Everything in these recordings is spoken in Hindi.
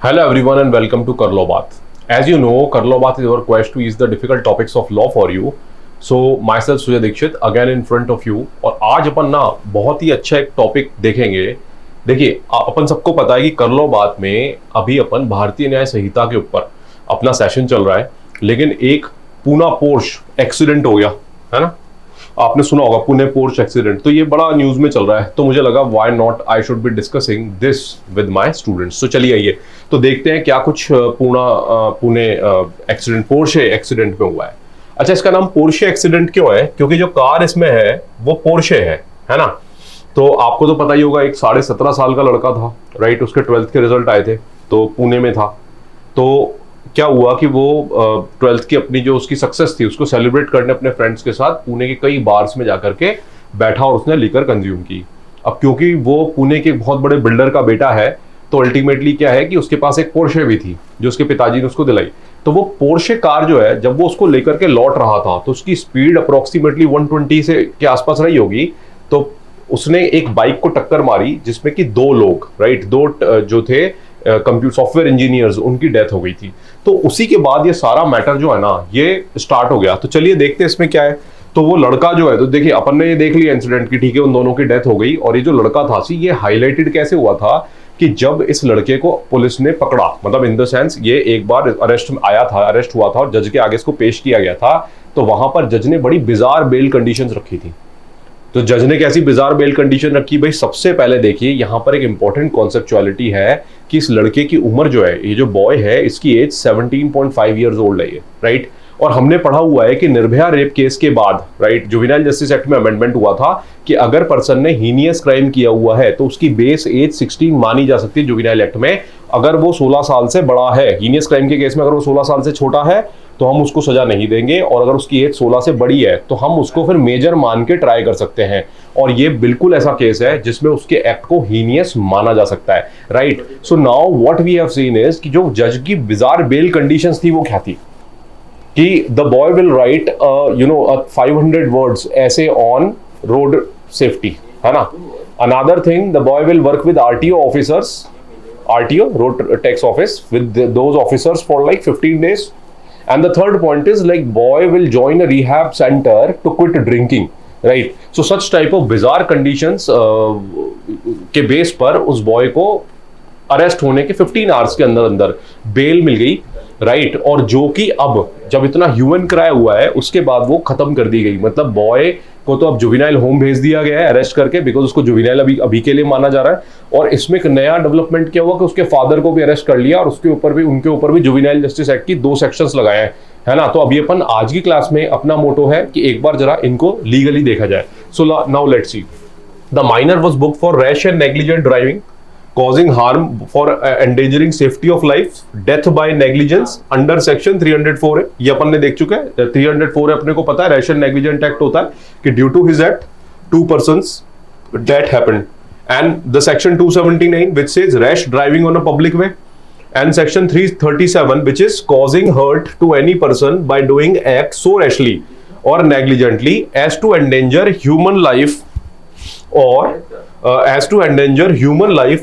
Hello everyone and welcome to Karlo Baat. As you know, Karlo Baat is our quest to ease the difficult topics of law for you. So myself Sujay Dikshit again in front of you. और आज अपन ना बहुत ही अच्छा एक टॉपिक देखेंगे. देखिए अपन सबको पता है कि करलो बात में अभी अपन भारतीय न्याय संहिता के ऊपर अपना सेशन चल रहा है, लेकिन एक पूना पोर्श एक्सीडेंट हो गया है ना. आपने सुना होगा पुणे पोर्श एक्सीडेंट, तो ये बड़ा न्यूज में चल रहा है, तो मुझे लगा why not I should be discussing this with my students. तो चलिए आइए तो देखते हैं क्या कुछ पुणे एक्सीडेंट पोर्शे एक्सीडेंट में हुआ है. अच्छा, इसका नाम पोर्शे एक्सीडेंट क्यों है? क्योंकि जो कार इसमें है वो पोर्शे है ना. तो आपको तो पता ही होगा, एक 17.5 साल का लड़का था, राइट. उसके 12th के रिजल्ट आए थे, तो पुणे में था. तो क्या हुआ कि वो 12th की अपनी जो उसकी सक्सेस थी उसको सेलिब्रेट करने अपने फ्रेंड्स के साथ पुणे के कई बार्स में जाकर के बैठा और उसने लीकर कंज्यूम की. अब क्योंकि वो पुणे के बहुत बड़े बिल्डर का बेटा है, तो अल्टीमेटली क्या है कि उसके पास एक पोर्शे भी थी जो उसके पिताजी ने उसको दिलाई. तो वो पोर्शे कार जो है, जब वो उसको लेकर के लौट रहा था तो उसकी स्पीड अप्रोक्सीमेटली 120 से के आसपास रही होगी. तो उसने एक बाइक को टक्कर मारी जिसमें कि दो लोग, राइट, दो जो थे कंप्यूटर सॉफ्टवेयर इंजीनियर्स, उनकी डेथ हो गई थी. तो उसी के बाद ये सारा मैटर जो है ना ये स्टार्ट हो गया. तो चलिए देखते हैं इसमें क्या है. तो वो लड़का जो है, तो देखिए अपन ने ये देख लिया इंसिडेंट की, ठीक है, उन दोनों की डेथ हो गई. और ये जो लड़का था, ये हाईलाइटेड कैसे हुआ था कि जब इस लड़के को पुलिस ने पकड़ा, मतलब इन द सेंस ये एक बार अरेस्ट आया था, अरेस्ट हुआ था और जज के आगे इसको पेश किया गया था, तो वहां पर जज ने बड़ी बिजार बेल कंडीशंस रखी थी. तो जज ने कैसी बिजार बेल कंडीशन रखी भाई? सबसे पहले देखिए यहाँ पर एक इंपॉर्टेंट कॉन्सेप्चुअलिटी है कि इस लड़के की उम्र जो है, ये जो बॉय है, इसकी एज 17.5 ईयर्स ओल्ड है ये, राइट. और हमने पढ़ा हुआ है कि निर्भया रेप केस के बाद, राइट, जुवेनाइल जस्टिस एक्ट में अमेंडमेंट हुआ था कि अगर पर्सन ने हीनियस क्राइम किया हुआ है तो उसकी बेस एज 16 मानी जा सकती है जुवेनाइल एक्ट में. अगर वो 16 साल से बड़ा है, हीनियस क्राइम के केस में अगर वो 16 साल से छोटा है तो हम उसको सजा नहीं देंगे, और अगर उसकी एज 16 से बड़ी है तो हम उसको फिर मेजर मान के ट्राई कर सकते हैं. और ये बिल्कुल ऐसा केस है जिसमें उसके एक्ट को हीनियस माना जा सकता है, right. So now what we have seen is कि जो जज की बिजार बेल कंडीशंस थी वो क्या थी कि the boy will write 500 words ऐसे ऑन रोड सेफ्टी, है ना. Another thing, the boy will work with RTO officers, RTO road tax office, with those officers for like 15 days. And the third point is like boy will join a rehab center to quit drinking, right? So such type of bizarre conditions के बेस पर उस बॉय को अरेस्ट होने के 15 आवर्स के अंदर अंदर बेल मिल गई, राइट. और जो कि अब जब इतना ह्यूमन क्राई हुआ है उसके बाद वो खत्म कर दी गई. मतलब बॉय को तो अब जुवेनाइल होम भेज दिया गया है अरेस्ट करके, बिकॉज उसको जुवेनाइल अभी के लिए माना जा रहा है. और इसमें एक नया डेवलपमेंट क्या हुआ कि उसके फादर को भी अरेस्ट कर लिया और उसके ऊपर भी, उनके ऊपर भी जुवेनाइल जस्टिस एक्ट की 2 सेक्शंस लगाए हैं, है ना. तो अभी अपन आज की क्लास में अपना मोटो है कि एक बार जरा इनको लीगली देखा जाए. So now let's see. The minor was booked for rash and negligent driving causing harm for endangering safety of life, death by negligence under section 304 है. ये अपन ने देख चुके हैं. 304 है, अपने को पता है रैश एंड नेग्लिजेंट एक्ट होता है कि due to his act 2 persons death happened. And the section 279 which says rash driving on a public way, and section 337 which is causing hurt to any person by doing act so rashly or negligently as to endanger human life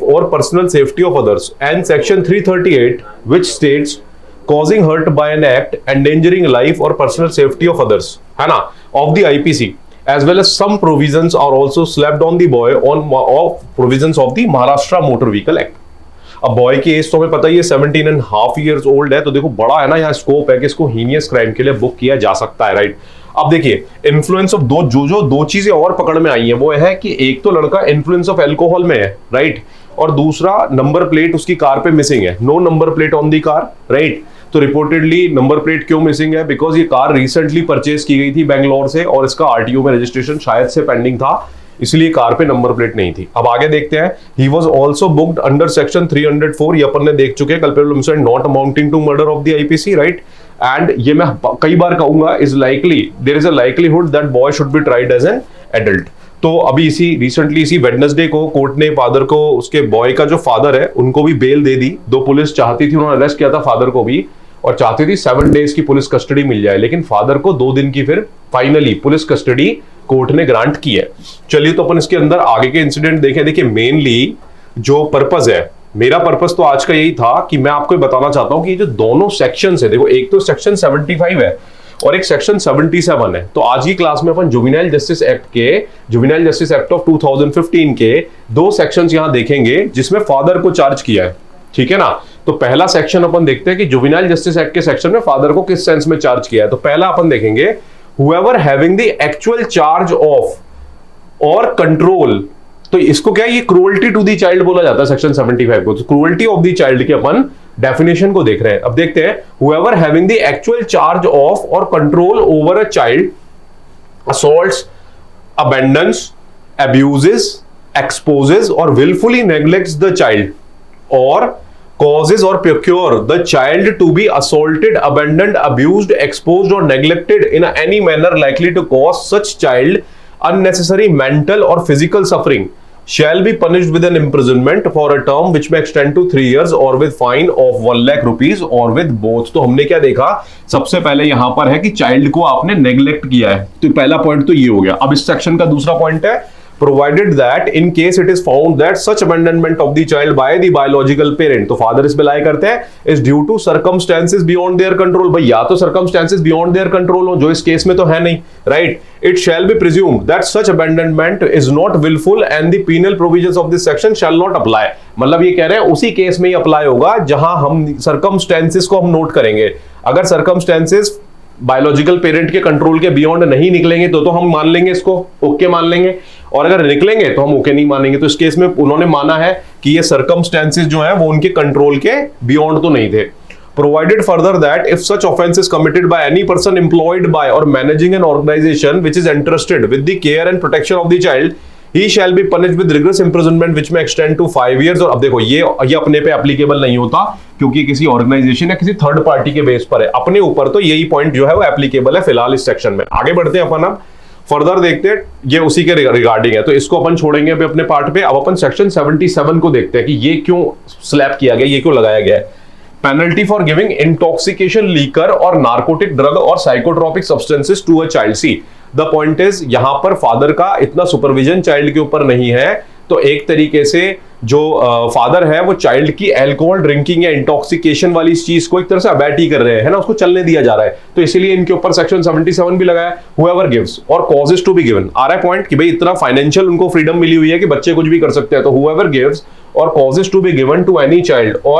or personal safety of others, and section 338 which states causing hurt by an act endangering life or personal safety of others, है ना, of the IPC, as well as some provisions are also slapped on the boy of provisions of the Maharashtra Motor Vehicle Act. अब बॉय की एज तो हमें पता ही है 17.5 ईयर्स ओल्ड है, तो देखो बड़ा है ना, यहाँ स्कोप है कि इसको हीनियस क्राइम के लिए बुक किया जा सकता है, राइट. अब देखिए इन्फ्लुएंस ऑफ दो चीजें और पकड़ में आई हैं, वो है कि एक तो लड़का इन्फ्लुएंस ऑफ एल्कोहल में है, राइट, और दूसरा नंबर प्लेट उसकी कार पे मिसिंग है, no number plate on the car, right. तो रिपोर्टेडली नंबर प्लेट क्यों मिसिंग है? बिकॉज ये कार रिसेंटली परचेज की गई थी बैंगलोर से और इसका आरटीओ में रजिस्ट्रेशन शायद से पेंडिंग था, इसलिए कार पे नंबर प्लेट नहीं थी. अब आगे देखते हैं. He was also booked under section 304, ये अपन ने देख चुके हैं, culpable homicide not amounting to murder of the IPC, right. And ये मैं कई बार कहूंगा, is likely, there is a likelihood that boy should be tried as an adult. तो अभी रिसेंटली इसी वेडनेसडे को कोर्ट ने फादर को, उसके बॉय का जो फादर है उनको भी बेल दे दी. दो पुलिस चाहती थी, उन्होंने अरेस्ट किया था फादर को भी, और चाहती थी 7 डेज की पुलिस कस्टडी मिल जाए, लेकिन फादर को 2 दिन की फिर फाइनली पुलिस कस्टडी कोर्ट ने ग्रांट की है. चलिए तो अपन इसके अंदर आगे के इंसिडेंट देखें. देखिए मेनली जो पर्पस है मेरा पर्पस तो आज का यही था कि मैं आपको बताना चाहता हूं कि जो दोनों सेक्शन है, देखो एक तो सेक्शन 75 है और एक सेक्शन 77 है। तो आज की क्लास में अपन जुवेनाइल जस्टिस एक्ट ऑफ 2015 के दो सेक्शंस यहां देखेंगे जिसमें फादर को चार्ज किया है, ठीक है ना। तो पहला सेक्शन अपन देखते हैं कि जुवेनाइल जस्टिस एक्ट के सेक्शन में फादर को किस सेंस में चार्ज किया है। तो पहला अपन देखेंगे, whoever having the actual charge of और कंट्रोल, तो इसको क्या है, ये क्रूअल्टी टू दी चाइल्ड बोला जाता है सेक्शन 75 को। तो क्रूअल्टी ऑफ दी चाइल्ड के अपन डेफिनेशन को देख रहे हैं। अब देखते हैं, however having the actual charge of और control over a child assaults, abandons, abuses, exposes or willfully neglects the child or causes or procure the child to be assaulted, abandoned, abused, exposed or neglected in any manner likely to cause such child unnecessary mental or physical suffering shall be punished with an imprisonment for a term which may extend to 3 years or with fine of 1 lakh rupees or with both। तो हमने क्या देखा, सबसे पहले यहां पर है कि चाइल्ड को आपने नेग्लेक्ट किया है, तो पहला पॉइंट तो ये हो गया। अब इस सेक्शन का दूसरा पॉइंट है, provided that in case it is found that such abandonment of the child by the biological parent, तो फादर इस पे लाई करते हैं, is due to circumstances beyond their control। भाई या तो circumstances beyond their control हो, जो इस केस में तो है नहीं, right? It shall be presumed that such abandonment is not willful and the penal provisions of this section shall not apply। मतलब ये कह रहे हैं उसी केस में ही अप्लाई होगा जहां हम circumstances को हम नोट करेंगे। अगर circumstances बायोलॉजिकल पेरेंट के कंट्रोल के बियॉन्ड नहीं निकलेंगे तो हम मान लेंगे, इसको ओके मान लेंगे, और अगर निकलेंगे तो हम ओके नहीं मानेंगे। तो इस केस में उन्होंने माना है कि ये सर्कमस्टेंसेस जो है वो उनके कंट्रोल के बियॉन्ड तो नहीं थे। Provided further that if such offense is committed by any person employed by or managing an organization which is entrusted with the care and protection of the child, he shall be punished with rigorous imprisonment which may extend to 5 years। और अब देखो ये अपने पे एप्लीकेबल नहीं होता क्योंकि किसी ऑर्गेनाइजेशन या किसी थर्ड पार्टी के बेस पर है, अपने ऊपर तो यही पॉइंट जो है वो एप्लीकेबल है फिलहाल इस सेक्शन में। आगे बढ़ते हैं अपन, अब फर्दर देखते हैं, ये उसी के रिगार्डिंग है, तो इसको अपन छोड़ेंगे अभी अपने पार्ट पे। अब अपन सेक्शन 77 को देखते हैं कि ये क्यों स्लैप किया गया, ये क्यों लगाया गया है। Penalty for giving intoxication liquor or narcotic drug or psychotropic substances to a child. See the point is, यहां पर फादर का इतना सुपरविजन चाइल्ड के ऊपर नहीं है, तो एक तरीके से जो फादर है वो चाइल्ड की अल्कोहल ड्रिंकिंग या इंटॉक्सिकेशन वाली इस चीज को एक तरह से अबैट ही कर रहे हैं, है ना, उसको चलने दिया जा रहा है, तो इसीलिए इनके ऊपर सेक्शन 77 भी लगाया। हुएवर गिव्स और कॉजेस टू बी गिवन, आ रहा है पॉइंट कि भाई इतना फाइनेंशियल उनको फ्रीडम मिली हुई है कि बच्चे कुछ भी कर सकते हैं, तो whoever gives or causes to be given to any child or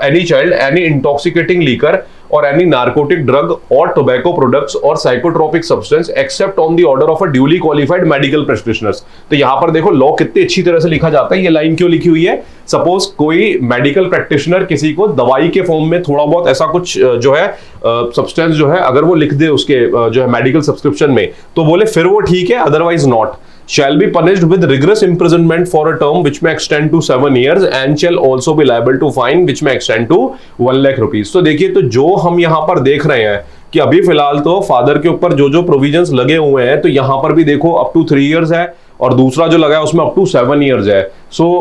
any intoxicating liquor or any narcotic drug or tobacco products or psychotropic substance except on the order of a duly qualified medical practitioners। तो यहां पर देखो लॉ कितनी अच्छी तरह से लिखा जाता है, ये लाइन क्यों लिखी हुई है। सपोज कोई मेडिकल प्रैक्टिशनर किसी को दवाई के फॉर्म में थोड़ा बहुत ऐसा कुछ जो है सब्सटेंस जो है अगर वो लिख दे उसके जो है मेडिकल सब्सक्रिप्शन में, तो बोले फिर वो ठीक है, otherwise not. Shall be punished with rigorous imprisonment for a term which may extend to 7 years and shall also be liable to fine which may extend to 1 lakh rupees। तो देखिए, तो जो हम यहाँ पर देख रहे हैं कि अभी फिलहाल तो फादर के ऊपर जो जो प्रोविजंस लगे हुए हैं, तो यहाँ पर भी देखो अप टू 3 years है और दूसरा जो लगा है उसमें अप टू 7 years है। सो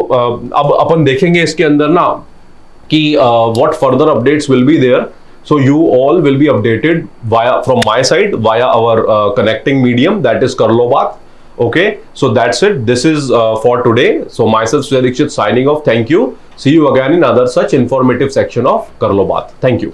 अब अपन देखेंगे इसके अंदर ना कि what further updates will be there। So you all will be updated from my side via our connecting medium, that is Karlobath। Okay, so that's it. This is for today. So myself Surya Dikshit signing off. Thank you. See you again in another such informative section of Karlobath. Thank you.